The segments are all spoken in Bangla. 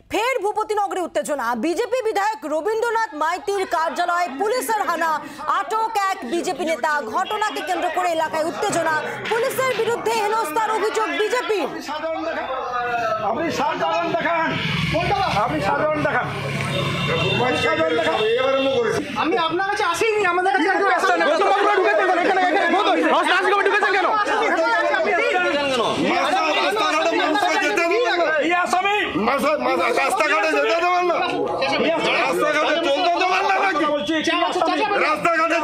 ফের ভূপতিনগরে উত্তেজনা। বিজেপি বিধায়ক রবীন্দ্রনাথ মাইতির কার্যালয়ে পুলিশের হানা, আটক এক বিজেপি নেতা। ঘটনাকে কেন্দ্র করে এলাকায় উত্তেজনা। পুলিশের বিরুদ্ধে হেনস্থার অভিযোগ বিজেপির। আমি আপনার কাছে আসিনি, আমাদের কাছে রাস্তাঘাটে যেতে দেবেন না, রাস্তাঘাটে চলতে দেবেন না, নাকি রাস্তাঘাটে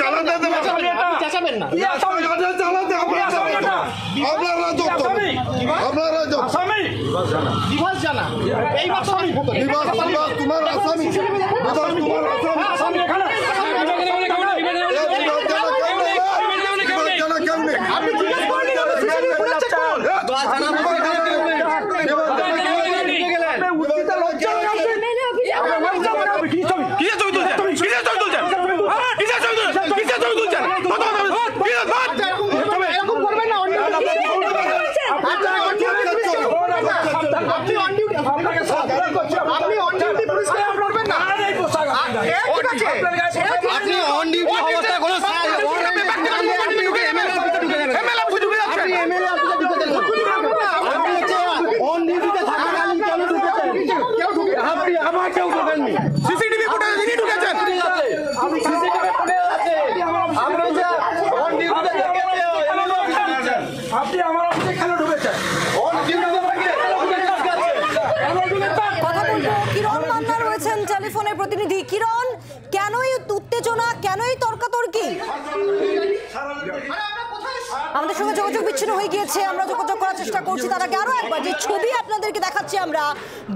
চালাতে দেবেন না, রাস্তাঘাটে চালাতে আপনারা যত আপনারা যত দিবস জানা এই আসামি দিবস তোমার আসামি তোমার আসামি টেলিফোনের প্রতিনিধি কিরণ, কেনই উত্তেজনা, কেনই তর্কাতর্কি? আমাদের সঙ্গে যোগাযোগ বিচ্ছিন্ন হয়ে গিয়েছে, আমরা যোগাযোগ করার চেষ্টা করছি। তার আগে আরো একবার যে ছবি আপনাদেরকে দেখাচ্ছি আমরা,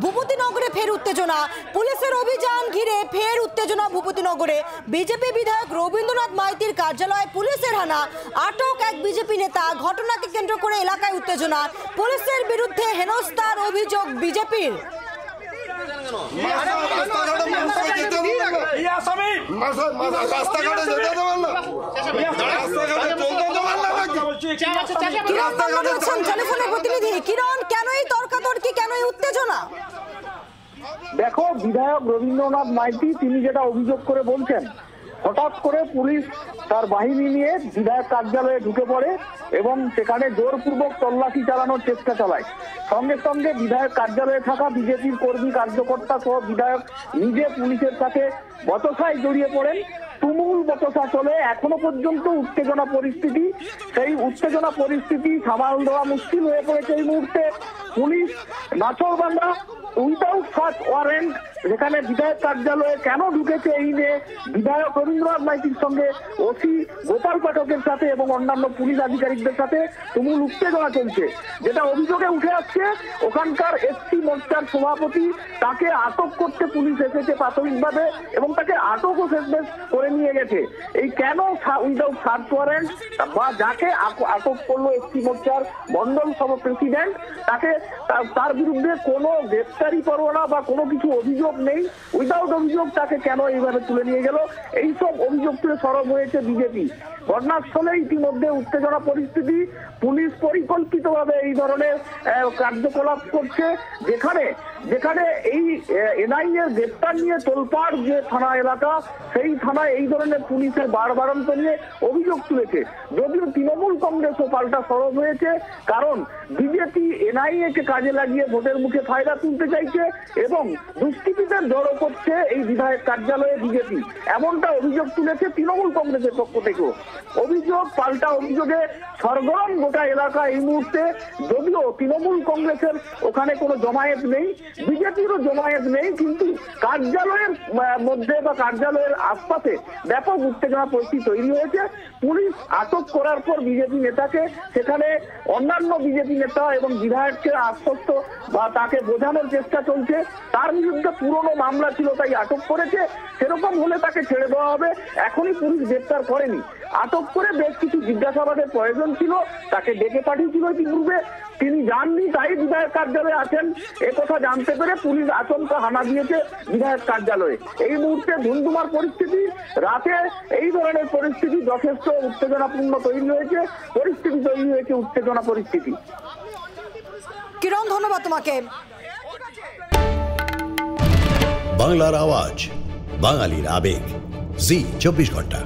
ভূপতিনগরে ফের উত্তেজনা। পুলিশের অভিযান ঘিরে ফের উত্তেজনা ভূপতিনগরে। বিজেপি বিধায়ক রবীন্দ্রনাথ মাইতির কার্যালয়ে পুলিশের হানা, আটক এক বিজেপি নেতা। ঘটনাকে কেন্দ্র করে এলাকায় উত্তেজনা। পুলিশের বিরুদ্ধে হেনস্থার অভিযোগ বিজেপির। রাস্তাঘাটে যেতে দেবেন না, রাস্তাঘাটে চলতে দেবেন না, নাকি টেলিফোনের প্রতিনিধি কিরণ, কেনই তর্কাতর্কি, কেনই উত্তেজনা? দেখো, বিধায়ক রবীন্দ্রনাথ মাইতি তিনি যেটা অভিযোগ করে বলছেন, হঠাৎ করে পুলিশ তার বাহিনী নিয়ে বিধায়ক কার্যালয়ে ঢুকে পড়ে এবং সেখানে জোরপূর্বক তল্লাশি চালানোর চেষ্টা চালায়। সঙ্গে সঙ্গে বিধায়ক কার্যালয়ে থাকা বিজেপির কর্মী কার্যকর্তা সহ বিধায়ক নিজে পুলিশের সাথে বচসায় জড়িয়ে পড়েন। তুমুল বচসা চলে, এখনো পর্যন্ত উত্তেজনা পরিস্থিতি। সেই উত্তেজনা পরিস্থিতি সামাল দেওয়া মুশকিল হয়ে পড়েছে এই মুহূর্তে। পুলিশ নাছোড়বান্ধা উইদাউট সার্চ ওয়ারেন্ট যেখানে বিধায়ক কার্যালয়ে কেন ঢুকেছে এই নিয়ে বিধায়ক রবীন্দ্রনাথ মাইতির সঙ্গে ওসি গোপাল পাঠকের সাথে এবং অন্যান্য পুলিশ আধিকারিকদের সাথে তুমুল উত্তেজনা চলছে। যেটা অভিযোগে উঠে আসছে, ওখানকার এসসি মোর্চার সভাপতি, তাকে আটক করতে পুলিশ এসেছে প্রাথমিকভাবে এবং তাকে আটকও শেষমেশ করে নিয়ে গেছে। এই কেন উইদাউট সার্চ ওয়ারেন্ট বা যাকে আটক করলো এসসি মোর্চার মন্ডল সহ প্রেসিডেন্ট, তাকে তার বিরুদ্ধে কোনো গ্রেপ্তারি পরোয়ানা বা কোনো কিছু অভিযোগ নেই, উইদাউট অভিযোগ তাকে কেন এইভাবে তুলে নিয়ে গেল, এইসব অভিযোগ তুলে সরব হয়েছে বিজেপি। ঘটনাস্থলে ইতিমধ্যে উত্তেজনা পরিস্থিতি। পুলিশ পরিকল্পিতভাবে এই ধরনের কার্যকলাপ করছে, যেখানে যেখানে এই এনআইএ গ্রেপ্তার নিয়ে তোলপাড় যে থানা এলাকা, সেই থানায় এই ধরনের পুলিশের বাড়বাড়ন্ত নিয়ে অভিযোগ তুলেছে। যদিও তৃণমূল কংগ্রেসও পাল্টা সরব হয়েছে, কারণ বিজেপি এনআইএ কে কাজে লাগিয়ে ভোটের মুখে ফায়দা তুলতে চাইছে এবং দুষ্কৃতীদের জড়ো করছে এই বিধায়ক কার্যালয়ে বিজেপি, এমনটা অভিযোগ তুলেছে তৃণমূল কংগ্রেসের পক্ষ থেকেও। অভিযোগ পাল্টা অভিযোগে সরগরম গোটা এলাকা এই মুহূর্তে। যদিও তৃণমূল কংগ্রেসের ওখানে কোনো জমায়েত নেই, বিজেপিরও জমায়েত নেই, কিন্তু কার্যালয়ের মধ্যে বা কার্যালয়ের আশপাশে ব্যাপক উত্তেজনা পরিস্থিতি তৈরি হয়েছে। পুলিশ আটক করার পর বিজেপি নেতাকে সেখানে অন্যান্য বিজেপি নেতা এবং বিধায়ককে আশ্বস্ত বা তাকে বোঝানোর চেষ্টা চলছে, তার বিরুদ্ধে পুরনো মামলা ছিল তাই আটক করেছে, সেরকম হলে তাকে ছেড়ে দেওয়া হবে। এখনই পুলিশ গ্রেপ্তার করেনি, আটক করে বেশ কিছু জিজ্ঞাসাবাদের প্রয়োজন ছিল, তাকে ডেকে পাঠিয়েছিল ইতিপূর্বে, তিনি যাননি, তাই বিধায়ক কার্যালয়ে আছেন। একথা জানতে পেরে পুলিশ আচমকা হানা দিয়েছে বিধায়ক কার্যালয়ে। এই মুহূর্তে ধুমধুমার পরিস্থিতি, রাতে এই ধরনের পরিস্থিতি যথেষ্ট উত্তেজনাপূর্ণ তৈরি হয়েছে, উত্তেজনা পরিস্থিতি। কিরণ, ধন্যবাদ তোমাকে। বাংলার আওয়াজ, বাঙালির আবেগ, জি 24 ঘন্টা।